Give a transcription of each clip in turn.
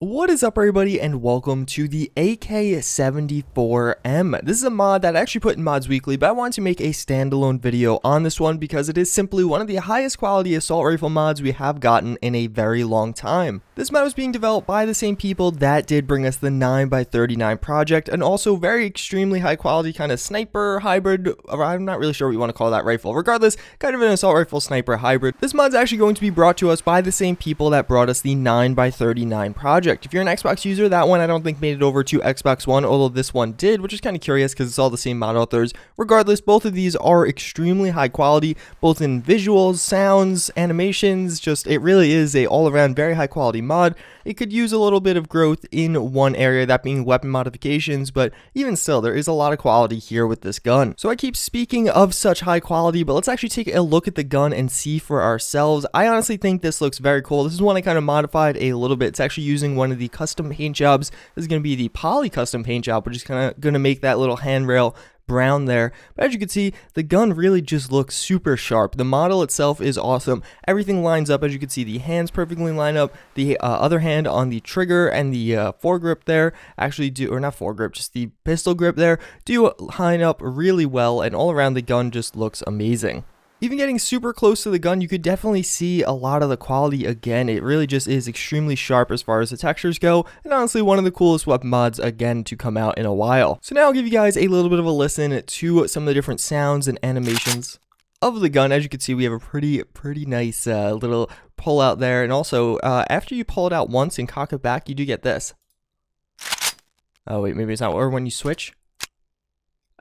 What is up, everybody, and welcome to the AK74M. This is a mod that I actually put in Mods Weekly, but I wanted to make a standalone video on this one because it is simply one of the highest quality assault rifle mods we have gotten in a very long time. This mod was being developed by the same people that did bring us the 9x39 project, and also very extremely high quality kind of sniper hybrid, or I'm not really sure what you want to call that rifle. Regardless, kind of an assault rifle sniper hybrid. This mod's actually going to be brought to us by the same people that brought us the 9x39 project. If you're an Xbox user, that one I don't think made it over to Xbox One, although this one did, which is kind of curious because it's all the same mod authors. Regardless, both of these are extremely high quality, both in visuals, sounds, animations. It really is a all-around very high quality mod. It could use a little bit of growth in one area, that being weapon modifications, but even still, there is a lot of quality here with this gun. So I keep speaking of such high quality, but let's actually take a look at the gun and see for ourselves. I honestly think this looks very cool. This is one I kind of modified a little bit. It's actually using one of the custom paint jobs. This is going to be the poly custom paint job, which is kind of going to make that little handrail brown there. But as you can see, the gun really just looks super sharp. The model itself is awesome. Everything lines up. As you can see, the hands perfectly line up. The other hand on the trigger and the foregrip there actually do, or not foregrip, just the pistol grip there, do line up really well, and all around the gun just looks amazing. Even getting super close to the gun, you could definitely see a lot of the quality again. It really just is extremely sharp as far as the textures go, and honestly one of the coolest weapon mods again to come out in a while. So now I'll give you guys a little bit of a listen to some of the different sounds and animations of the gun. As you can see, we have a pretty nice little pull out there, and also after you pull it out once and cock it back, you do get this. Oh wait, maybe it's not, or when you switch.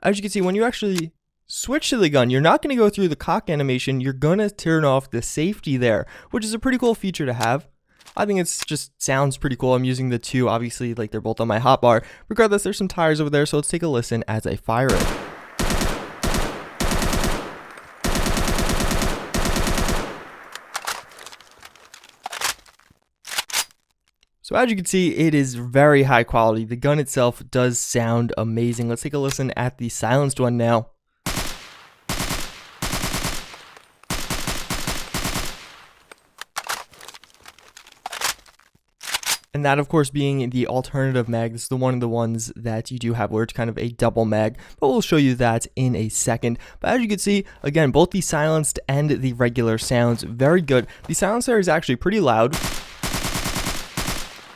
As you can see, when you actually switch to the gun, you're not going to go through the cock animation, you're going to turn off the safety there, which is a pretty cool feature to have. I think it's just sounds pretty cool. I'm using the two, obviously, like they're both on my hotbar. Regardless, there's some tires over there, so let's take a listen as I fire it. So as you can see, it is very high quality. The gun itself does sound amazing. Let's take a listen at the silenced one now. And that, of course, being the alternative mag. This is one of the ones that you do have where it's kind of a double mag, but we'll show you that in a second. But as you can see, again, both the silenced and the regular sounds very good. The silencer is actually pretty loud,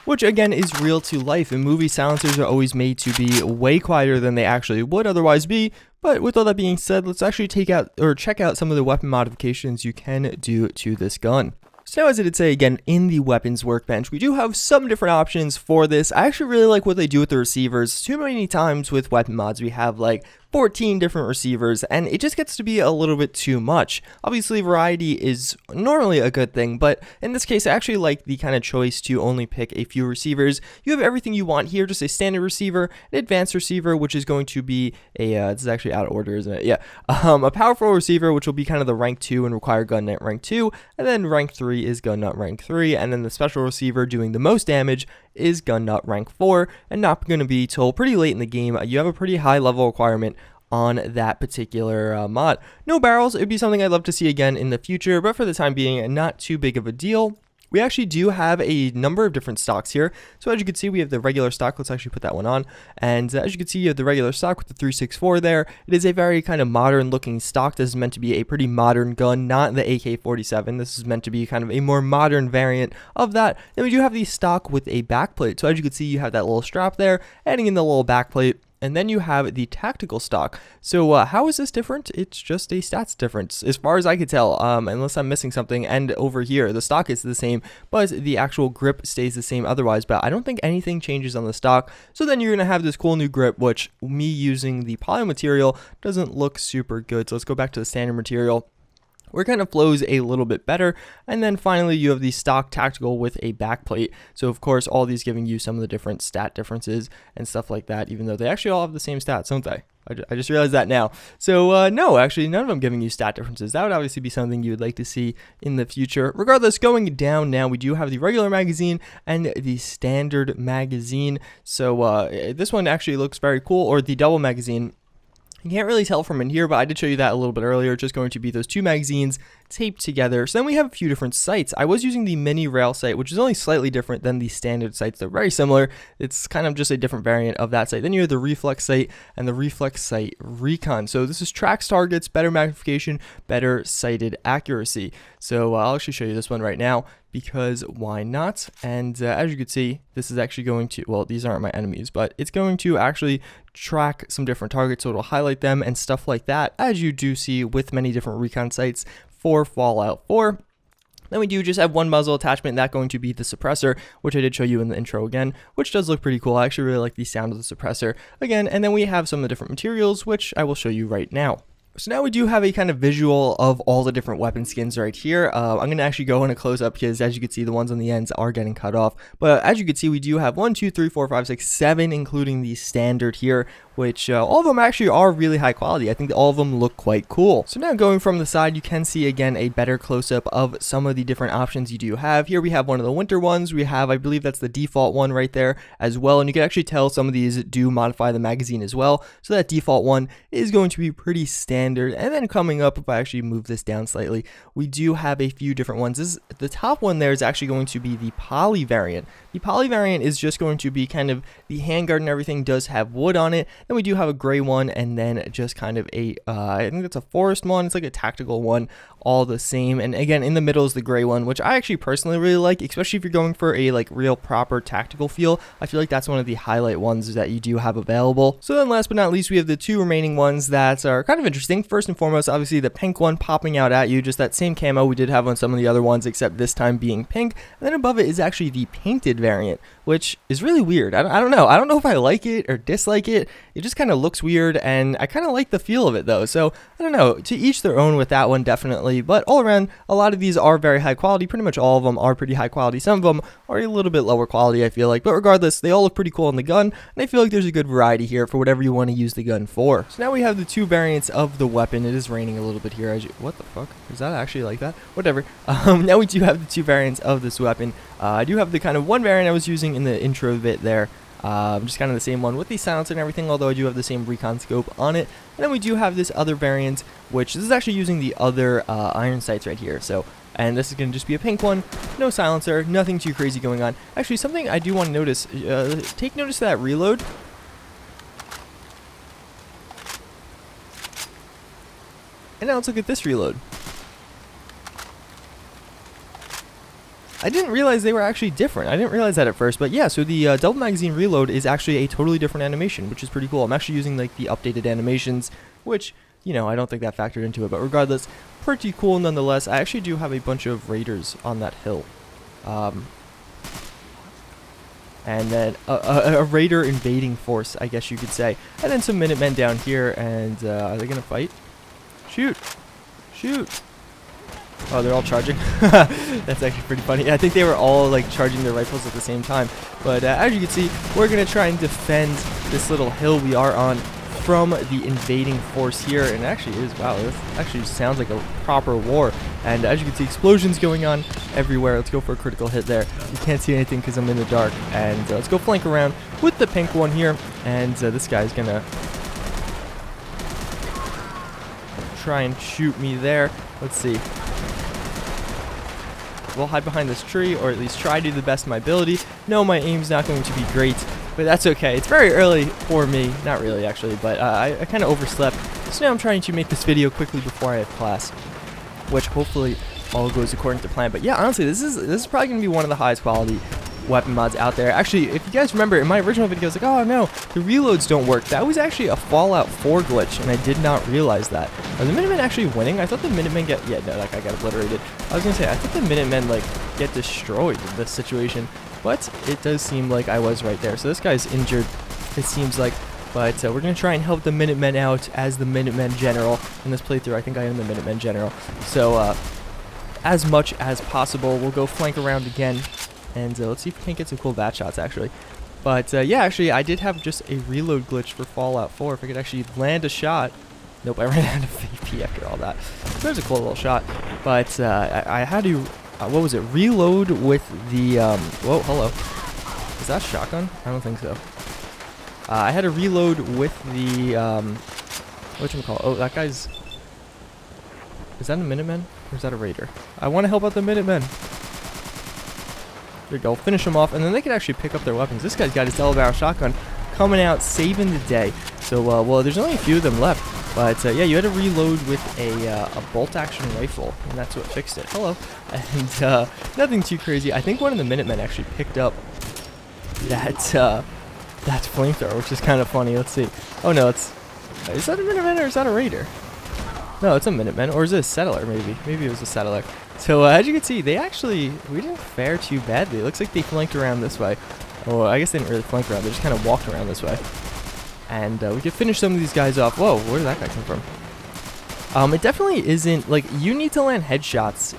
which again is real to life. In movies, silencers are always made to be way quieter than they actually would otherwise be. But with all that being said, let's actually check out some of the weapon modifications you can do to this gun. So as I did say, again, in the weapons workbench, we do have some different options for this. I actually really like what they do with the receivers. Too many times with weapon mods, we have like 14 different receivers, and it just gets to be a little bit too much. Obviously, variety is normally a good thing, but in this case, I actually like the kind of choice to only pick a few receivers. You have everything you want here, just a standard receiver, an advanced receiver, which is going to be a, this is actually out of order, isn't it? Yeah. A powerful receiver, which will be kind of the rank 2 and require gun nut rank 2, and then rank 3 is gun nut rank 3, and then the special receiver doing the most damage is gun nut rank 4, and not going to be till pretty late in the game. You have a pretty high level requirement on that particular mod. No barrels, it would be something I'd love to see again in the future, but for the time being, not too big of a deal. We actually do have a number of different stocks here. So as you can see, we have the regular stock. Let's actually put that one on. And as you can see, you have the regular stock with the 364 there. It is a very kind of modern looking stock. This is meant to be a pretty modern gun, not the AK-47. This is meant to be kind of a more modern variant of that. Then we do have the stock with a backplate. So as you can see, you have that little strap there, adding in the little backplate. And then you have the tactical stock. So how is this different? It's just a stats difference, as far as I could tell, unless I'm missing something. And over here, the stock is the same, but the actual grip stays the same otherwise. But I don't think anything changes on the stock. So then you're going to have this cool new grip, which me using the poly material doesn't look super good. So let's go back to the standard material, where it kind of flows a little bit better. And then finally, you have the stock tactical with a backplate. So of course, all these giving you some of the different stat differences and stuff like that, even though they actually all have the same stats, don't they? I just realized that now. So no, actually none of them giving you stat differences. That would obviously be something you would like to see in the future. Regardless, going down now, we do have the regular magazine and the standard magazine. So this one actually looks very cool, or the double magazine. You can't really tell from in here, but I did show you that a little bit earlier. Just going to be those 2 magazines taped together. So then we have a few different sights. I was using the mini rail sight, which is only slightly different than the standard sights. They're very similar. It's kind of just a different variant of that sight. Then you have the reflex sight and the reflex sight recon. So this is tracks targets, better magnification, better sighted accuracy. So I'll actually show you this one right now, because why not? And as you can see, this is actually going to, well, these aren't my enemies, but it's going to actually track some different targets, so it'll highlight them and stuff like that, as you do see with many different recon sights for Fallout 4. Then we do just have one muzzle attachment, that going to be the suppressor, which I did show you in the intro again, which does look pretty cool. I actually really like the sound of the suppressor again. And then we have some of the different materials, which I will show you right now. So now we do have a kind of visual of all the different weapon skins right here. I'm going to actually go in a close up because, as you can see, the ones on the ends are getting cut off. But as you can see, we do have 1, 2, 3, 4, 5, 6, 7, including the standard here, which all of them actually are really high quality. I think all of them look quite cool. So now going from the side, you can see again a better close up of some of the different options you do have. Here we have one of the winter ones. We have, I believe that's the default one right there as well. And you can actually tell some of these do modify the magazine as well. So that default one is going to be pretty standard. And then coming up, if I actually move this down slightly, we do have a few different ones. The top one there is actually going to be the poly variant. The poly variant is just going to be kind of the handguard and everything does have wood on it. Then we do have a gray one, and then just kind of a, I think it's a forest one. It's like a tactical one, all the same. And again, in the middle is the gray one, which I actually personally really like, especially if you're going for a like real proper tactical feel. I feel like that's one of the highlight ones that you do have available. So then last but not least, we have the 2 remaining ones that are kind of interesting. First and foremost, obviously the pink one popping out at you, just that same camo we did have on some of the other ones, except this time being pink. And then above it is actually the painted variant, which is really weird. I don't know. I don't know if I like it or dislike it. It just kind of looks weird, and I kind of like the feel of it though. So I don't know, to each their own with that one, definitely. But all around, a lot of these are very high quality. Pretty much all of them are pretty high quality. Some of them are a little bit lower quality, I feel like. But regardless, they all look pretty cool on the gun, and I feel like there's a good variety here for whatever you want to use the gun for. So now we have the 2 variants of the weapon. It is raining a little bit here. What the fuck? Is that actually like that? Whatever. Now we do have the 2 variants of this weapon. I do have the kind of one variant I was using in the intro bit there. Just kind of the same one with the silencer and everything, although I do have the same recon scope on it. And then we do have this other variant, which this is actually using the other iron sights right here. So, and this is going to just be a pink one, no silencer, nothing too crazy going on. Actually, something I do want to notice, take notice of that reload. And now let's look at this reload. I didn't realize they were actually different. I didn't realize that at first, but yeah, so the double magazine reload is actually a totally different animation, which is pretty cool. I'm actually using like the updated animations, which, you know, I don't think that factored into it, but regardless, pretty cool nonetheless. I actually do have a bunch of raiders on that hill. And then a raider invading force, I guess you could say. And then some Minutemen down here, and are they going to fight? Shoot! Shoot! Oh, they're all charging. That's actually pretty funny. I think they were all like charging their rifles at the same time. But as you can see, we're going to try and defend this little hill we are on from the invading force here. And it actually is, wow, this actually sounds like a proper war. And as you can see, explosions going on everywhere. Let's go for a critical hit there. You can't see anything because I'm in the dark. And let's go flank around with the pink one here. And this guy's going to try and shoot me there. Let's see. We'll hide behind this tree, or at least try to do the best of my ability. No, my aim's not going to be great, but that's okay. It's very early for me. Not really, actually, but I kind of overslept. So now I'm trying to make this video quickly before I have class, which hopefully all goes according to plan. But yeah, honestly, this is probably going to be one of the highest quality weapon mods out there. Actually, if you guys remember, in my original video, I was like, oh no, the reloads don't work. That was actually a Fallout 4 glitch, and I did not realize that. Are the Minutemen actually winning? I thought the Minutemen get, yeah, no, that guy got obliterated. I was gonna say, I thought the Minutemen, like, get destroyed in this situation, but it does seem like I was right there. So this guy's injured, it seems like, but we're gonna try and help the Minutemen out as the Minutemen General in this playthrough. I think I am the Minutemen General. So, as much as possible, we'll go flank around again. And let's see if we can't get some cool bat shots, actually. But, yeah, actually, I did have just a reload glitch for Fallout 4. If I could actually land a shot. Nope, I ran out of AP after all that. That was a cool little shot. But I had to, what was it, reload with the, whoa, hello. Is that a shotgun? I don't think so. I had to reload with the whatchamacallit? Oh, that guy's... Is that a Minuteman? Or is that a Raider? I want to help out the Minutemen. There you go. Finish them off. And then they can actually pick up their weapons. This guy's got his double barrel shotgun coming out, saving the day. So, well, there's only a few of them left. But, yeah, you had to reload with a bolt-action rifle. And that's what fixed it. Hello. And, nothing too crazy. I think one of the Minutemen actually picked up that flamethrower, which is kind of funny. Let's see. Oh, no, it's... Is that a Minuteman or is that a Raider? No, it's a Minuteman, or is it a settler, maybe? Maybe it was a settler. So, as you can see, we didn't fare too badly. It looks like they flanked around this way. Oh, I guess they didn't really flank around. They just kind of walked around this way. And we could finish some of these guys off. Whoa, where did that guy come from? It definitely isn't, like, you need to land headshots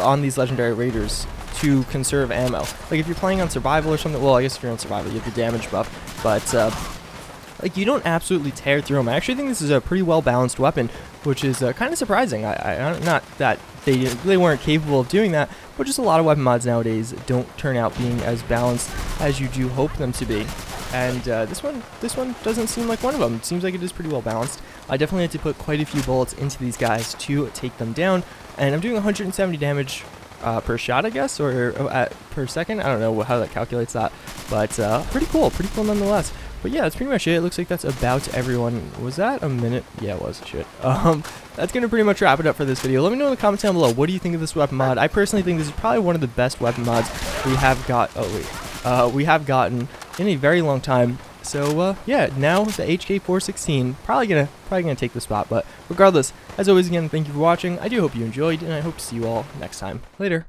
on these legendary raiders to conserve ammo. Like, if you're playing on survival or something, well, I guess if you're on survival, you have the damage buff. But, like, you don't absolutely tear through them. I actually think this is a pretty well-balanced weapon, which is kind of surprising. Not that they weren't capable of doing that, but just a lot of weapon mods nowadays don't turn out being as balanced as you do hope them to be. And this one doesn't seem like one of them. It seems like it is pretty well balanced. I definitely had to put quite a few bullets into these guys to take them down, and I'm doing 170 damage per shot, I guess, or per second. I don't know how that calculates that, but pretty cool nonetheless. But yeah, that's pretty much it. It looks like that's about everyone. Was that a minute? Yeah, it was. Shit. That's going to pretty much wrap it up for this video. Let me know in the comments down below, what do you think of this weapon mod? I personally think this is probably one of the best weapon mods we have gotten in a very long time. So, yeah, now the HK416 probably gonna take the spot. But regardless, as always, again, thank you for watching. I do hope you enjoyed, and I hope to see you all next time. Later.